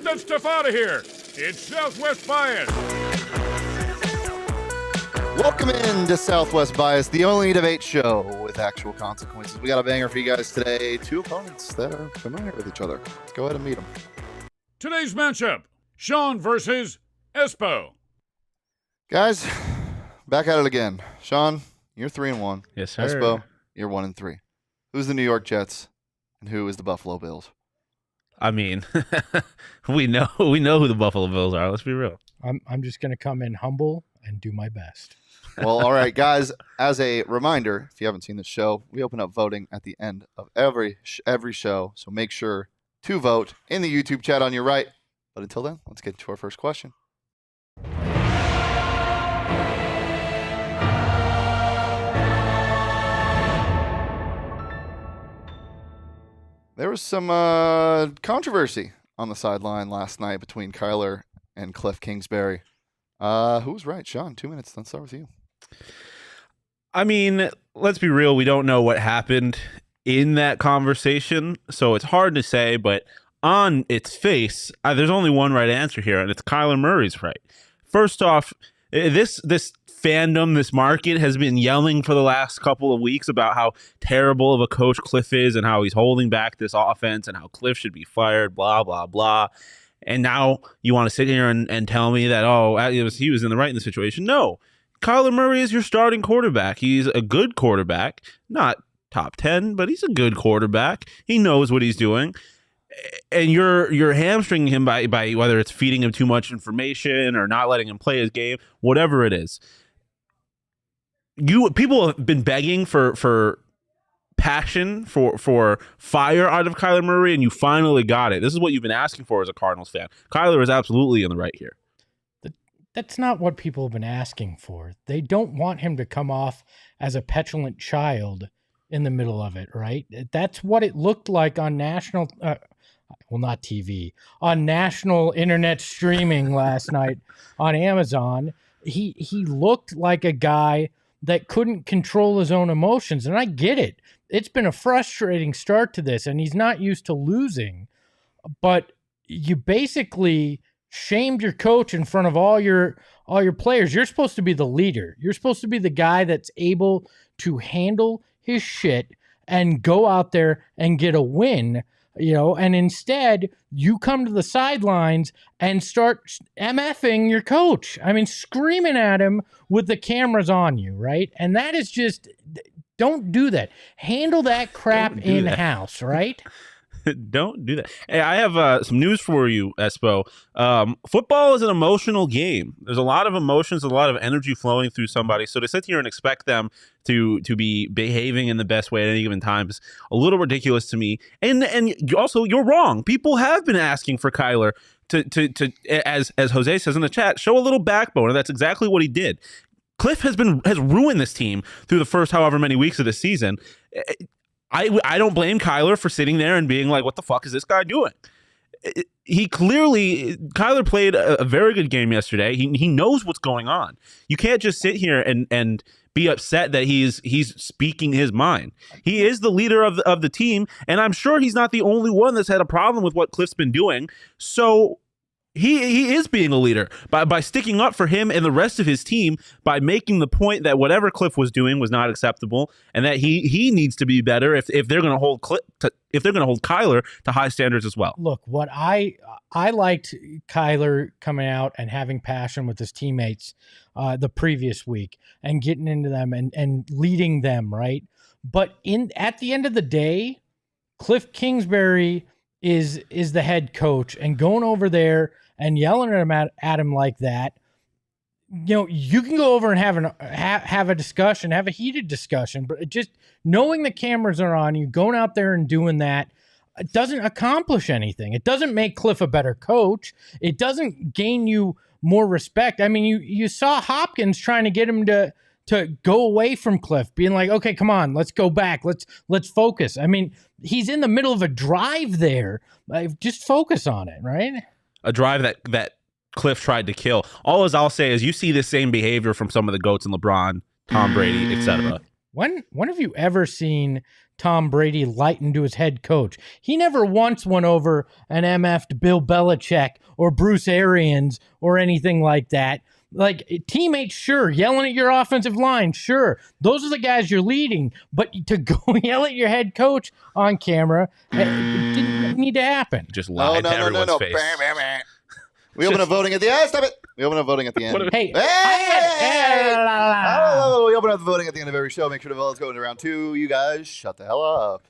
Get that stuff out of here. It's Southwest Bias. Welcome into Southwest Bias, the only debate show with actual consequences. We got a banger for you guys today. Two opponents that are familiar with each other. Let's go ahead and meet them. Today's matchup, Shawn versus Espo. Guys, back at it again. Shawn, you're 3-1. Yes, sir. Espo, you're 1-3. Who's the New York Jets and who is the Buffalo Bills? I mean, we know who the Buffalo Bills are. Let's be real. I'm just going to come in humble and do my best. Well, all right, guys. As a reminder, if you haven't seen the show, we open up voting at the end of every show. So make sure to vote in the YouTube chat on your right. But until then, let's get to our first question. There was some controversy on the sideline last night between Kyler and Kliff Kingsbury. Who was right? Shawn, 2 minutes. Let's start with you. I mean, let's be real. We don't know what happened in that conversation, so it's hard to say. But on its face, there's only one right answer here, and it's Kyler Murray's right. First off, this fandom, this market has been yelling for the last couple of weeks about how terrible of a coach Kliff is and how he's holding back this offense and how Kliff should be fired, blah, blah, blah. And now you want to sit here and tell me that, he was in the right in the situation. No, Kyler Murray is your starting quarterback. He's a good quarterback, not top 10, but he's a good quarterback. He knows what he's doing. And you're hamstringing him by whether it's feeding him too much information or not letting him play his game, whatever it is. People have been begging for passion, for fire out of Kyler Murray, and you finally got it. This is what you've been asking for as a Cardinals fan. Kyler is absolutely in the right here. That's not what people have been asking for. They don't want him to come off as a petulant child in the middle of it, right? That's what it looked like on national, not TV, on national internet streaming last night on Amazon. He looked like a guy that couldn't control his own emotions, and I get it. It's been a frustrating start to this, and he's not used to losing, but you basically shamed your coach in front of all your players. You're supposed to be the leader. You're supposed to be the guy that's able to handle his shit and go out there and get a win, and instead you come to the sidelines and start MFing your coach. I mean, screaming at him with the cameras on you, right? And that is just, don't do that. Handle that crap in-house, right? Don't do that. Hey, I have some news for you, Espo. Football is an emotional game. There's a lot of emotions, a lot of energy flowing through somebody. So to sit here and expect them to be behaving in the best way at any given time is a little ridiculous to me. And also, you're wrong. People have been asking for Kyler to as Jose says in the chat, show a little backbone, and that's exactly what he did. Kliff has ruined this team through the first however many weeks of the season. I don't blame Kyler for sitting there and being like, what the fuck is this guy doing? Kyler played a very good game yesterday. He knows what's going on. You can't just sit here and be upset that he's speaking his mind. He is the leader of the team, and I'm sure he's not the only one that's had a problem with what Kliff's been doing. So he is being a leader by sticking up for him and the rest of his team, by making the point that whatever Kliff was doing was not acceptable, and that he needs to be better if they're going to hold Kyler to high standards as well. Look, what I liked Kyler coming out and having passion with his teammates the previous week and getting into them and leading them, right? But at the end of the day, Kliff Kingsbury is the head coach, and going over there and yelling at him like that, you can go over and have a discussion, have a heated discussion, but just knowing the cameras are on you, going out there and doing that, it doesn't accomplish anything. It doesn't make Kliff a better coach. It doesn't gain you more respect. I mean, you saw Hopkins trying to get him to go away from Kliff, being like, okay, come on, let's go back. Let's focus. I mean, he's in the middle of a drive there. Just focus on it, right? A drive that Kliff tried to kill. All I'll say is you see the same behavior from some of the GOATs in LeBron, Tom Brady, etc. When have you ever seen Tom Brady lighten to his head coach? He never once went over and MF'd Bill Belichick or Bruce Arians or anything like that. Like, teammates, sure. Yelling at your offensive line, sure. Those are the guys you're leading. But to go yell at your head coach on camera, it didn't need to happen. Just lied to everyone's face. Bam, bam, bam. We open up voting at the end. Stop it. We open up voting at the end. Hey, Oh, we open up the voting at the end of every show. Make sure the votes go into round 2. You guys, shut the hell up.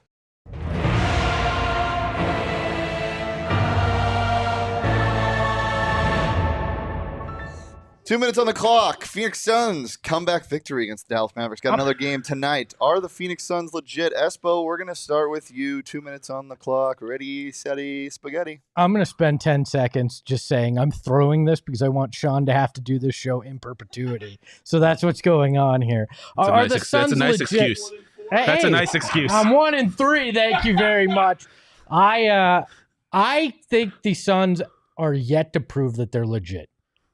2 minutes on the clock. Phoenix Suns comeback victory against the Dallas Mavericks. Got another game tonight. Are the Phoenix Suns legit? Espo, we're going to start with you. 2 minutes on the clock. Ready, steady, spaghetti. I'm going to spend 10 seconds just saying I'm throwing this because I want Shawn to have to do this show in perpetuity. So that's what's going on here. That's a nice excuse. That's a nice excuse. I'm 1-3. Thank you very much. I think the Suns are yet to prove that they're legit.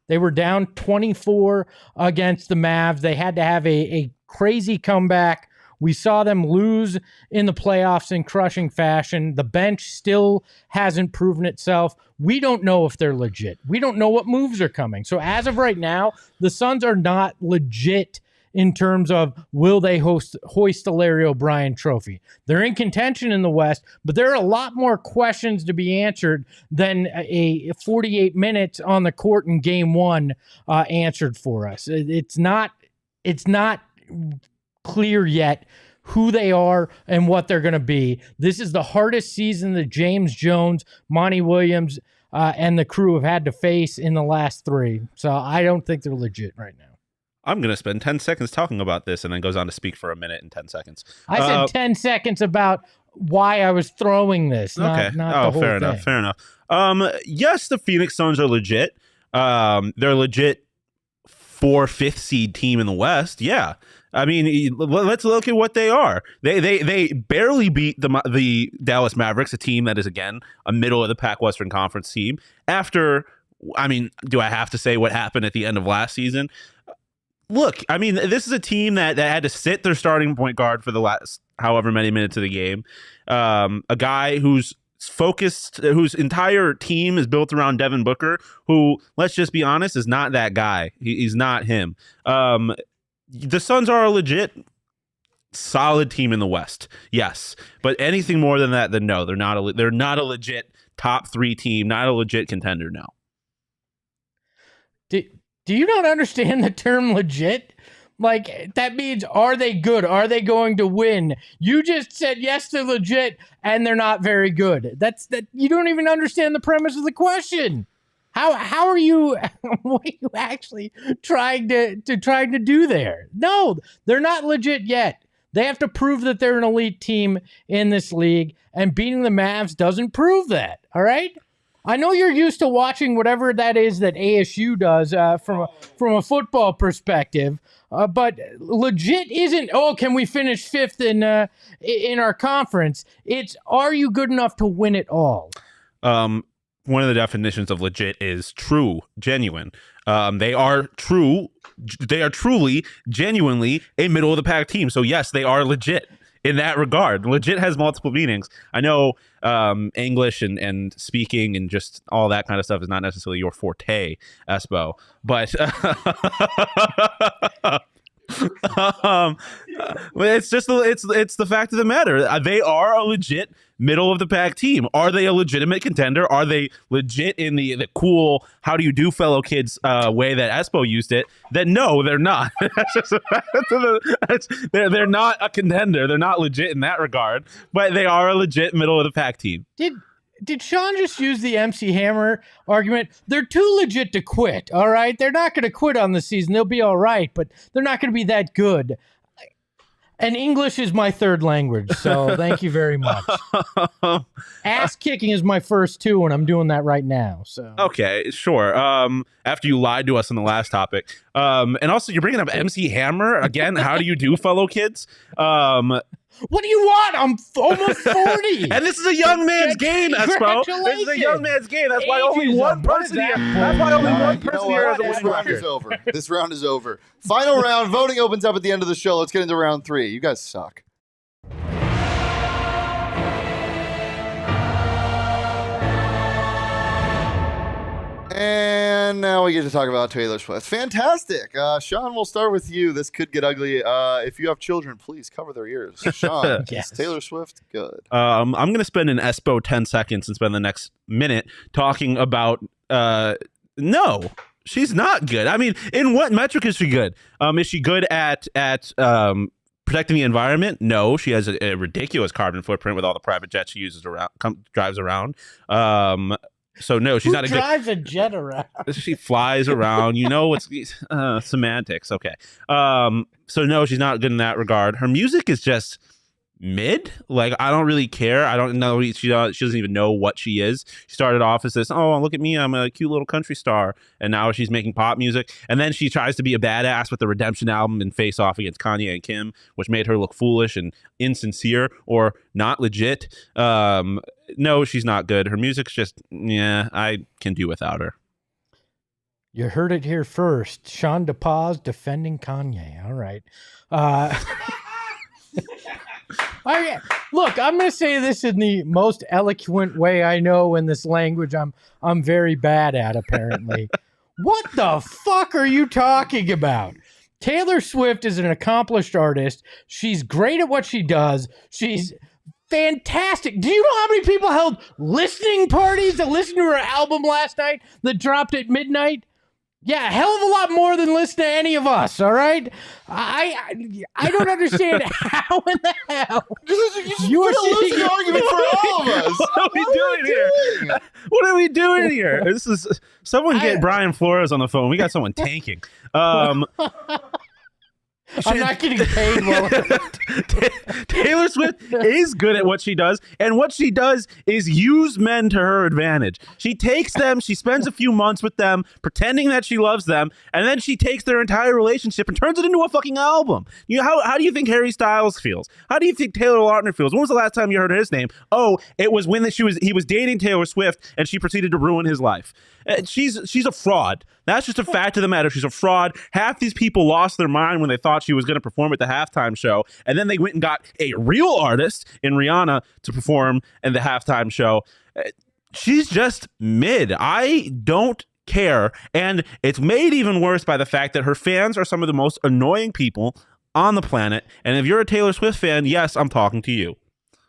They were down 24 against the Mavs. They had to have a crazy comeback. We saw them lose in the playoffs in crushing fashion. The bench still hasn't proven itself. We don't know if they're legit. We don't know what moves are coming. So as of right now, the Suns are not legit in terms of will they hoist the Larry O'Brien trophy. They're in contention in the West, but there are a lot more questions to be answered than a 48 minutes on the court in game one answered for us. It's not clear yet who they are and what they're going to be. This is the hardest season that James Jones, Monty Williams, and the crew have had to face in the last 3. So I don't think they're legit right now. I'm going to spend 10 seconds talking about this and then goes on to speak for a minute and 10 seconds. I said 10 seconds about why I was throwing this, not the whole fair thing. enough, fair enough. Yes, the Phoenix Suns are legit. They're legit 4th-5th seed team in the West. Yeah. I mean, let's look at what they are. They barely beat the Dallas Mavericks, a team that is, again, a middle-of-the-pack Western Conference team. After, I mean, do I have to say what happened at the end of last season? Look, I mean, this is a team that had to sit their starting point guard for the last however many minutes of the game. A guy who's focused, whose entire team is built around Devin Booker, who, let's just be honest, is not that guy. He's not him. The Suns are a legit solid team in the West, yes. But anything more than that, then no, they're not a legit top 3 team, not a legit contender now. Do you not understand the term legit? Like, that means, are they good? Are they going to win? You just said, yes, they're legit, and they're not very good. That you don't even understand the premise of the question. How are you, what are you actually trying to do there? No, they're not legit yet. They have to prove that they're an elite team in this league, and beating the Mavs doesn't prove that, all right? I know you're used to watching whatever that is that ASU does from a football perspective, but legit isn't, can we finish 5th in our conference? It's, are you good enough to win it all? One of the definitions of legit is true, genuine. They are truly, genuinely a middle-of-the-pack team. So, yes, they are legit. In that regard, legit has multiple meanings. I know English and speaking and just all that kind of stuff is not necessarily your forte, Espo, but it's just it's the fact of the matter. They are a legit middle of the pack team. Are they a legitimate contender? Are they legit in the cool how do you do fellow kids way that Espo used it? Then no, they're not. They're not a contender. They're not legit in that regard, but they are a legit middle of the pack team. Did Shawn just use the MC Hammer argument? They're too legit to quit, all right? They're not going to quit on the season. They'll be all right, but they're not going to be that good. And English is my 3rd language, so thank you very much. Ass kicking is my first 2, and I'm doing that right now. So okay, sure. After you lied to us on the last topic, and also you're bringing up MC Hammer again. How do you do, fellow kids? What do you want? I'm almost 40. And this is a young man's game, Espo. This is a young man's game. That's why only one person here. That's why only one person here has a This winning round is record. over. This round is over. Final round. Voting opens up at the end of the show. Let's get into round 3. You guys suck. And now we get to talk about Taylor Swift. Fantastic. Shawn, we'll start with you. This could get ugly. If you have children, please cover their ears. Shawn, Yes. is Taylor Swift good? I'm going to spend an Espo 10 seconds and spend the next minute talking about no, she's not good. I mean, in what metric is she good? Is she good at protecting the environment? No, she has a ridiculous carbon footprint with all the private jets she uses drives around. So no, she's not a good. Who drives a jet around? She flies around. You know what's semantics. Okay. So no, she's not good in that regard. Her music is just mid. Like, I don't really care. I don't know. She doesn't even know what she is. She started off as this, oh, look at me, I'm a cute little country star. And now she's making pop music. And then she tries to be a badass with the Redemption album and face off against Kanye and Kim, which made her look foolish and insincere or not legit. No, she's not good. Her music's just, yeah, I can do without her. You heard it here first. Sean DePaz defending Kanye. All right. Look, I'm going to say this in the most eloquent way I know in this language I'm very bad at, apparently. What the fuck are you talking about? Taylor Swift is an accomplished artist. She's great at what she does. She's fantastic. Do you know how many people held listening parties to listen to her album last night that dropped at midnight? Yeah, a hell of a lot more than listen to any of us, all right? I don't understand how in the hell you are losing argument for all of us. What are we doing here? What are we doing here? This is someone get Brian Flores on the phone. We got someone tanking. I'm not getting paid well. Taylor Swift is good at what she does, and what she does is use men to her advantage. She takes them, she spends a few months with them, pretending that she loves them, and then she takes their entire relationship and turns it into a fucking album. You know, how do you think Harry Styles feels? How do you think Taylor Lautner feels? When was the last time you heard his name? Oh, it was when he was dating Taylor Swift, and she proceeded to ruin his life. She's a fraud. That's just a fact of the matter. She's a fraud. Half these people lost their mind when they thought she was going to perform at the halftime show, and then they went and got a real artist in Rihanna to perform in the halftime show. She's just mid. I don't care, and it's made even worse by the fact that her fans are some of the most annoying people on the planet. And if you're a Taylor Swift fan, yes, I'm talking to you.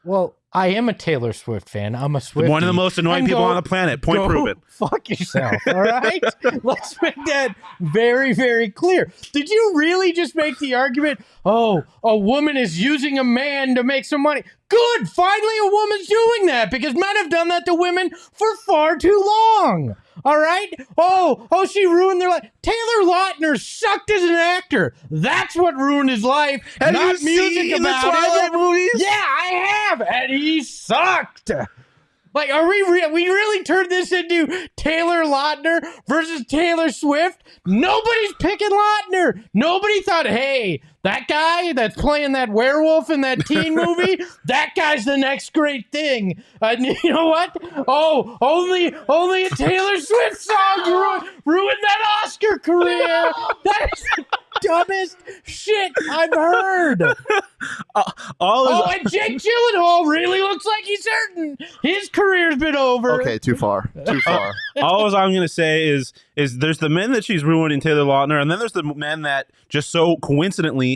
Well, I am a Taylor Swift fan. I'm a Swiftie. One of the most annoying people on the planet. Point proven. Fuck yourself, all right? Let's make that very, very clear. Did you really just make the argument, oh, a woman is using a man to make some money? Good! Finally a woman's doing that, because men have done that to women for far too long. All right? Oh, she ruined their life. Taylor Lautner sucked as an actor. That's what ruined his life. Have not you music seen about the Twilight it. movies? Yeah, I have, and he sucked. Like, are we really turned this into Taylor Lautner versus Taylor Swift? Nobody's picking Lautner. Nobody thought, hey, that guy that's playing that werewolf in that teen movie, that guy's the next great thing. You know what? Oh, only a Taylor Swift song ruined that Oscar career. That is the dumbest shit I've heard. And Jake Gyllenhaal really looks like he's certain his career's been over. Okay, too far. Too far. All I'm going to say is there's the men that she's ruining, Taylor Lautner, and then there's the men that just so coincidentally,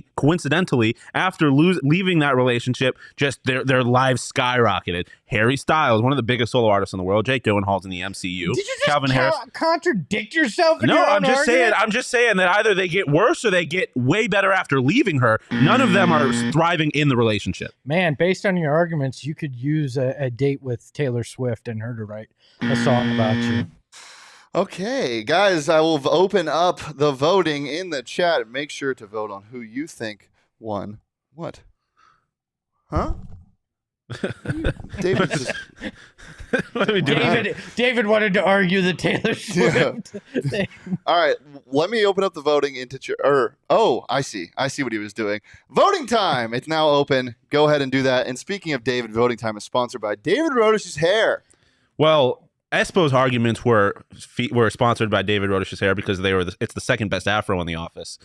after leaving that relationship, just their lives skyrocketed. Harry Styles, one of the biggest solo artists in the world. Jake Gyllenhaal's in the MCU. Did you just Calvin Harris. contradict yourself in No, your own I'm just argument? saying. I'm just saying that either they get worse or they get way better after leaving her. None of them are thriving in the relationship. Man, based on your arguments, you could use a date with Taylor Swift and her to write a song about you. Okay, guys, I will open up the voting in the chat. Make sure to vote on who you think won. What? Huh? David just What are we doing? David wanted to argue the Taylor Swift thing. All right, let me open up the voting into I see what he was doing. Voting time. It's now open. Go ahead and do that. And speaking of David, voting time is sponsored by David Rodish's hair. Well, Espo's arguments were sponsored by David Rodish's hair because it's the second best afro in the office.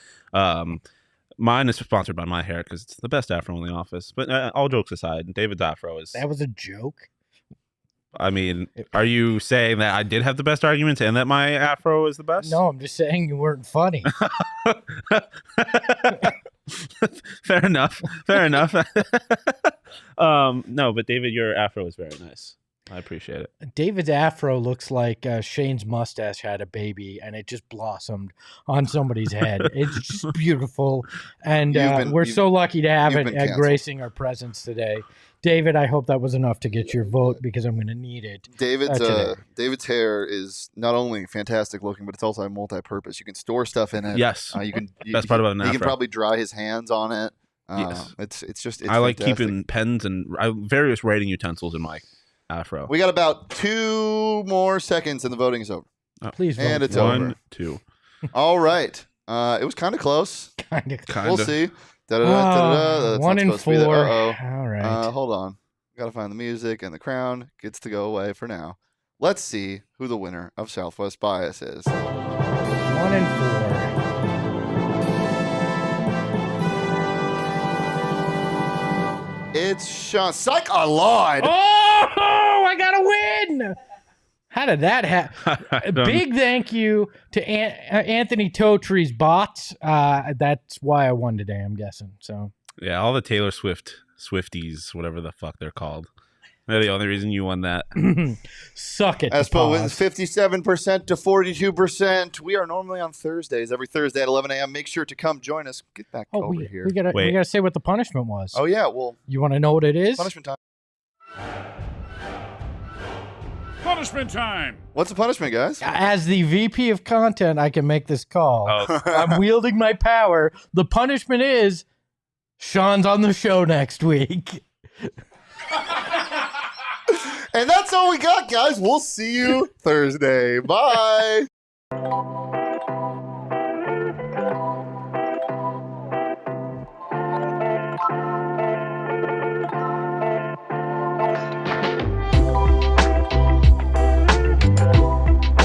Mine is sponsored by my hair because it's the best afro in the office. But all jokes aside, David's afro is. That was a joke. I mean, are you saying that I did have the best arguments and that my afro is the best? No, I'm just saying you weren't funny. Fair enough. No, but David, your afro is very nice. I appreciate it. David's afro looks like Shane's mustache had a baby and it just blossomed on somebody's head. It's just beautiful. And we're so lucky to have it gracing our presence today. David, I hope that was enough to get your vote because I'm going to need it. David's hair is not only fantastic looking, but it's also multi-purpose. You can store stuff in it. Yes. Best part about an afro. You can probably dry his hands on it. Yes. It's I like fantastic. keeping pens and various writing utensils in my afro. We got about 2 more seconds and the voting is over. Please vote. And it's 1, over. 2. All right. It was kind of close. Kind of. We'll see. That's 1 not and supposed to be there. 4. Uh-oh. All right. Hold on. Gotta find the music, and the crown gets to go away for now. Let's see who the winner of Southwest Bias is. 1 and 4. It's Sean. Psych, I lied. Oh, I got to win. How did that happen? Big thank you to Anthony Totre's bots. That's why I won today, I'm guessing. So Yeah, all the Taylor Swifties, whatever the fuck they're called. They're the only reason you won that. Suck it. Espo wins 57% to 42%. We are normally on Thursdays, every Thursday at 11 a.m. Make sure to come join us. Get back over here. We gotta say what the punishment was. Oh, yeah. Well, you want to know what it is? punishment time. Punishment time. What's the punishment, guys? As the VP of content, I can make this call. Oh. I'm wielding my power. The punishment is Sean's on the show next week. And that's all we got, guys. We'll see you Thursday. Bye.